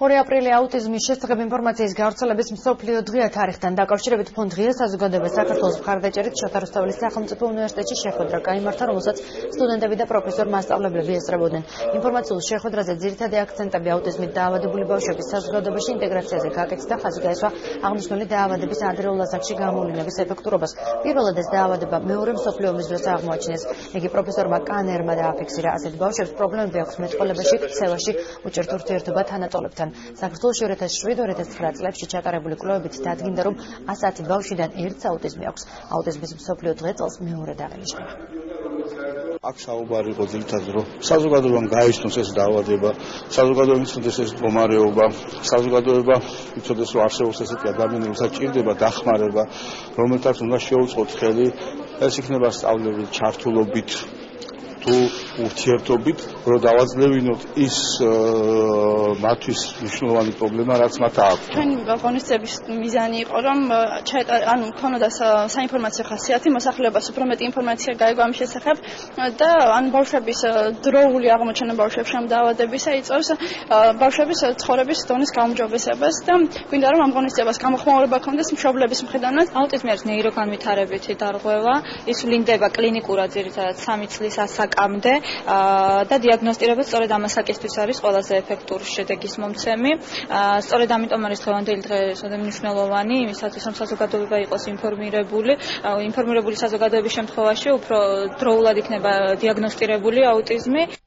2 აპრილი აუტიზმის შესახებ ინფორმაციის გავრცელების მსოფლიო დღეა თარიღთან დაკავშირებით ფონდ ღია საზოგადოებას საქართველოს მხარდაჭერით შოთა რუსთაველის სახელმწიფო უნივერსიტეტში შეხვედრა გაიმართა, რომელსაც სტუდენტები და პროფესორ-მასწავლებლები ესწრებოდნენ. ინფორმაციულ შეხვედრაზე ძირითადი აქცენტები აუტიზმით დაავადებული ბავშვების საზოგადოებაში ინტეგრაციაზე გაკეთდა, ხაზი გაესვა აღნიშნული დაავადების ადრეულ ასაკში გამოვლინების ეფექტურობას. პირველად ეს დაავადება მეორე მსოფლიო ომის დროს აღმოაჩინეს. იგი პროფესორმა კანერმა დააფიქსირა, ასეთ ბავშვებს პრობლემები აქვს მეტყველებაში, ქცევაში, უჭერთ ურთიერთობა თანატოლებთან. საქართველოში 2007-2009 წლებში ჩატარებული კვლევებით დადგინდა, რომ 110 ბავშვიდან ერთს აუტიზმი აქვს. აუტიზმის მსოფლიო დღე წელს მეორედ აღინიშნება. აქ საუბარი იყო ძირითადად, რომ საზოგადოებამ გაიცნოს ეს დაავადება, საზოგადოებამ იცოდეს ეს მდგომარეობა, საზოგადოება იცოდეს, რომ არსებობს ესეთი ადამიანი, რომელსაც ჭირდება დახმარება, რომელთაც უნდა შეუწყოთ ხელი, ეს იქნება სწავლებით, ჩართულობით თუ ურთიერთობით, რომ დავაძლევინოთ ის მათთვის მნიშვნელოვანი პრობლემა, რაც მათ აქვს. ჩვენი ღონისძიების მიზანი იყო, რომ ქონოდა საინფორმაციო ხასიათი, მოსახლეობას უფრო მეტი ინფორმაცია გაიგო ამ შესახებ და ბავშვების დროული აღმოჩენა ბავშვებში ამ დაავადებისა იწვევს ბავშვების ცხოვრების დონის გაუმჯობესებას და გვინდა, რომ ამ ღონისძიებას გამოხმაურება ჰქონდეს მშობლების მხრიდანაც. აუტიზმი არის ნეიროგანვითარებითი დარღვევა, ის ვლინდება კლინიკურად ძირითადად 3 წლის ასაკამდე და დიაგნოსტირება სწორედ ამ ასაკისთვის არის ყველაზე ეფექტური შედეგის მომცემი. სწორედ ამიტომ არის დღევანდელი დღე მნიშვნელოვანი, იმისათვის რომ საზოგადოება იყოს ინფორმირებული საზოგადოების შემთხვევაში უფრო დროულად იქნება დიაგნოსტირებული აუტიზმი.